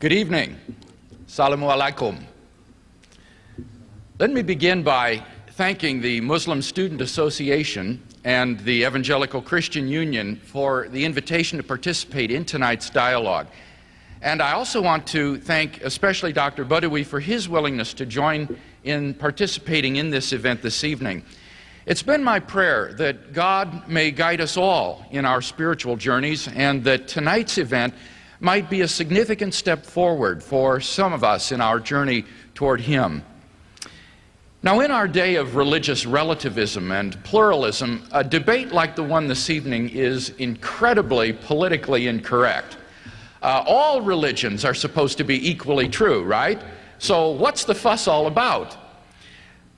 Good evening. Assalamu alaikum. Let me begin by thanking the Muslim Student Association and the Evangelical Christian Union for the invitation to participate in tonight's dialogue. And I also want to thank especially Dr. Badawi for his willingness to join in participating in this event this evening. It's been my prayer that God may guide us all in our spiritual journeys, and that tonight's event might be a significant step forward for some of us in our journey toward Him. Now, in our day of religious relativism and pluralism, a debate like the one this evening is incredibly politically incorrect. All religions are supposed to be equally true, right? So what's the fuss all about?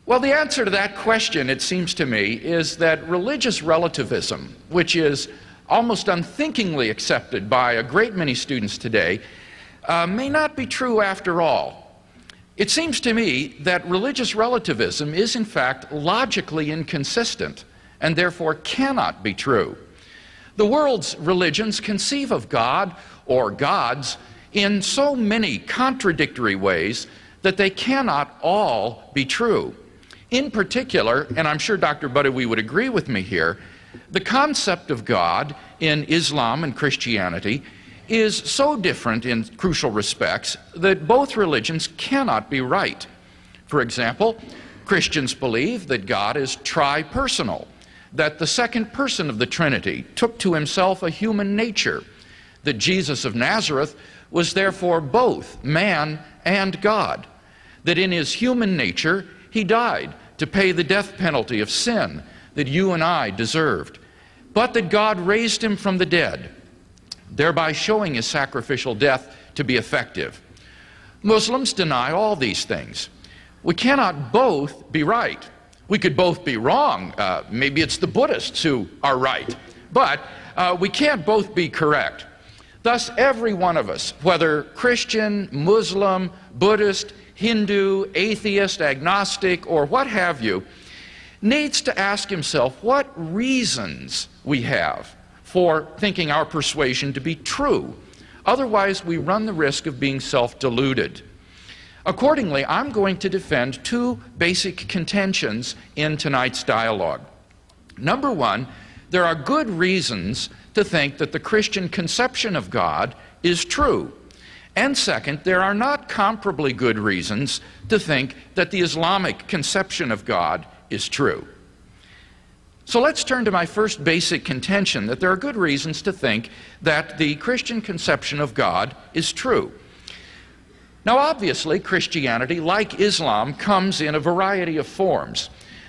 Well, the answer to that question, it seems to me, is that religious relativism, which is almost unthinkingly accepted by a great many students today, may not be true after all. It seems to me that religious relativism is in fact logically inconsistent and therefore cannot be true. The world's religions conceive of God or gods in so many contradictory ways that they cannot all be true. In particular, and I'm sure Dr. Badawi would agree with me here, the concept of God in Islam and Christianity is so different in crucial respects that both religions cannot be right. For example, Christians believe that God is tri-personal, that the second person of the Trinity took to himself a human nature, that Jesus of Nazareth was therefore both man and God, that in his human nature he died to pay the death penalty of sin that you and I deserved, but that God raised him from the dead, thereby showing his sacrificial death to be effective. Muslims deny all these things. We cannot both be right. We could both be wrong. Maybe it's the Buddhists who are right, but we can't both be correct. Thus, every one of us, whether Christian, Muslim, Buddhist, Hindu, atheist, agnostic, or what have you, needs to ask himself what reasons we have for thinking our persuasion to be true. Otherwise, we run the risk of being self-deluded. Accordingly, I'm going to defend two basic contentions in tonight's dialogue. Number one, there are good reasons to think that the Christian conception of God is true. And second, there are not comparably good reasons to think that the Islamic conception of God is true. So let's turn to my first basic contention, that there are good reasons to think that the Christian conception of God is true. Now, obviously, Christianity, like Islam, comes in a variety of forms.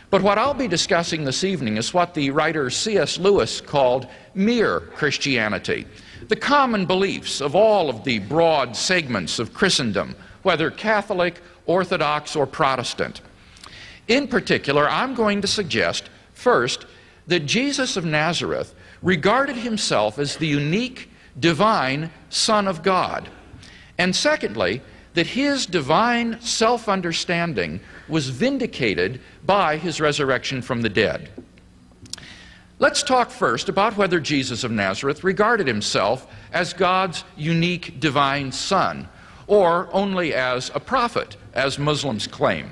But what I'll be discussing this evening is what the writer C.S. Lewis called mere Christianity, the common beliefs of all of the broad segments of Christendom, whether Catholic, Orthodox, or Protestant. In particular, I'm going to suggest, first, that Jesus of Nazareth regarded himself as the unique, divine Son of God. And secondly, that his divine self-understanding was vindicated by his resurrection from the dead. Let's talk first about whether Jesus of Nazareth regarded himself as God's unique divine Son, or only as a prophet, as Muslims claim.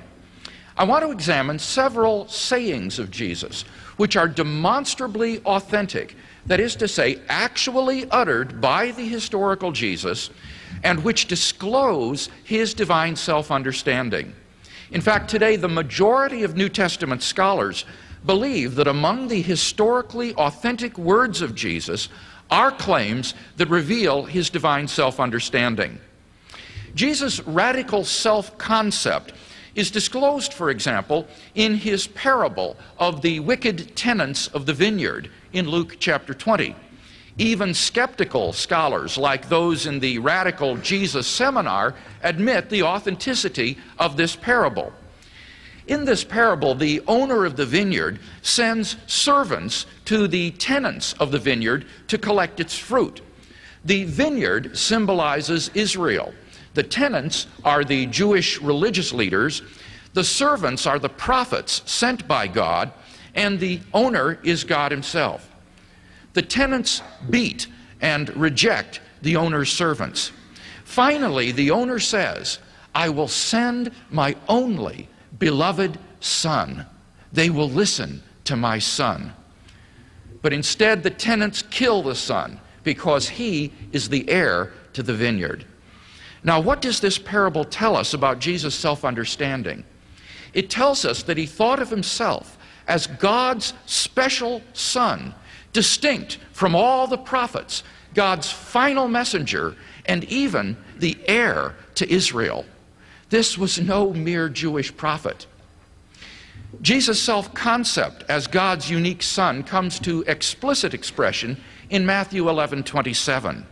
I want to examine several sayings of Jesus, which are demonstrably authentic, that is to say, actually uttered by the historical Jesus, and which disclose his divine self-understanding. In fact, today the majority of New Testament scholars believe that among the historically authentic words of Jesus are claims that reveal his divine self-understanding. Jesus' radical self-concept is disclosed, for example, in his parable of the wicked tenants of the vineyard in Luke chapter 20. Even skeptical scholars, like those in the Radical Jesus Seminar, admit the authenticity of this parable. In this parable, the owner of the vineyard sends servants to the tenants of the vineyard to collect its fruit. The vineyard symbolizes Israel. The tenants are the Jewish religious leaders. The servants are the prophets sent by God, and the owner is God himself. The tenants beat and reject the owner's servants. Finally, the owner says, I will send my only beloved son. They will listen to my son. But instead, the tenants kill the son because he is the heir to the vineyard. Now, what does this parable tell us about Jesus' self-understanding? It tells us that he thought of himself as God's special son, distinct from all the prophets, God's final messenger, and even the heir to Israel. This was no mere Jewish prophet. Jesus' self-concept as God's unique son comes to explicit expression in Matthew 11:27.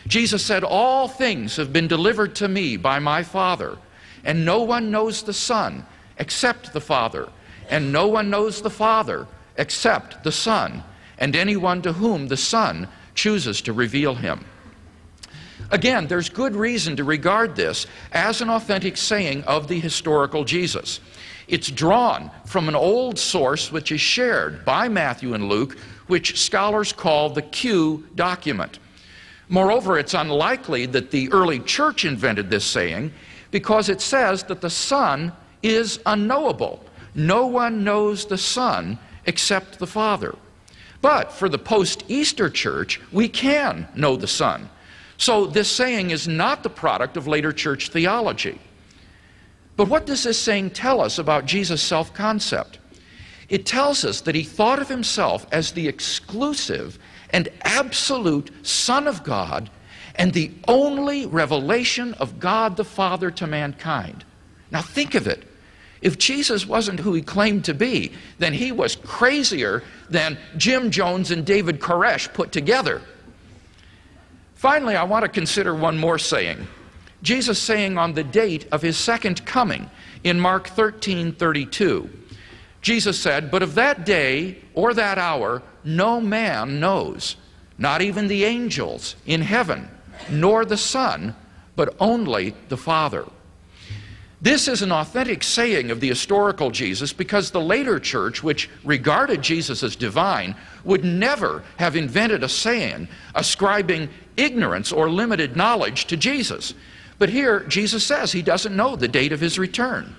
Jesus said, all things have been delivered to me by my Father, and no one knows the Son except the Father, and no one knows the Father except the Son, and anyone to whom the Son chooses to reveal him. Again, there's good reason to regard this as an authentic saying of the historical Jesus. It's drawn from an old source which is shared by Matthew and Luke, which scholars call the Q document. Moreover, it's unlikely that the early church invented this saying because it says that the Son is unknowable. No one knows the Son except the Father. But for the post-Easter church, we can know the Son. So this saying is not the product of later church theology. But what does this saying tell us about Jesus' self-concept? It tells us that he thought of himself as the exclusive and absolute Son of God and the only revelation of God the Father to mankind. Now think of it. If Jesus wasn't who he claimed to be, then he was crazier than Jim Jones and David Koresh put together. Finally, I want to consider one more saying. Jesus saying on the date of his second coming in Mark 13:32. Jesus said, but of that day or that hour no man knows, not even the angels in heaven, nor the Son, but only the Father. This is an authentic saying of the historical Jesus because the later church, which regarded Jesus as divine, would never have invented a saying ascribing ignorance or limited knowledge to Jesus. But here, Jesus says he doesn't know the date of his return.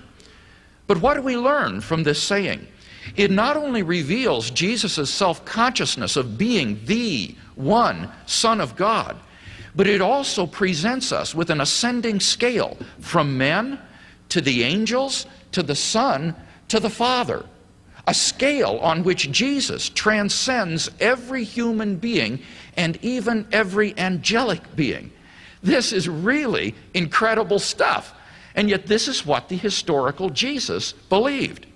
But what do we learn from this saying? It not only reveals Jesus' self-consciousness of being the one Son of God, but it also presents us with an ascending scale from men to the angels, to the Son, to the Father. A scale on which Jesus transcends every human being and even every angelic being. This is really incredible stuff. And yet this is what the historical Jesus believed.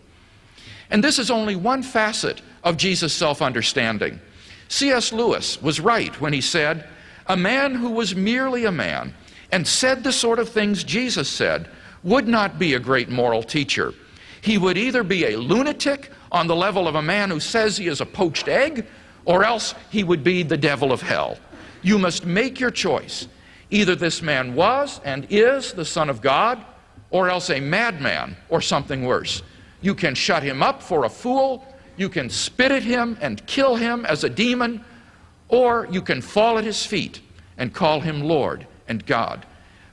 And this is only one facet of Jesus' self-understanding. C.S. Lewis was right when he said, a man who was merely a man and said the sort of things Jesus said would not be a great moral teacher. He would either be a lunatic on the level of a man who says he is a poached egg, or else he would be the devil of hell. You must make your choice. Either this man was and is the Son of God, or else a madman or something worse. You can shut him up for a fool, you can spit at him and kill him as a demon, or you can fall at his feet and call him Lord and God.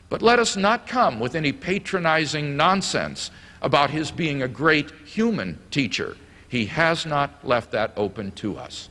But let us not come with any patronizing nonsense about his being a great human teacher. He has not left that open to us.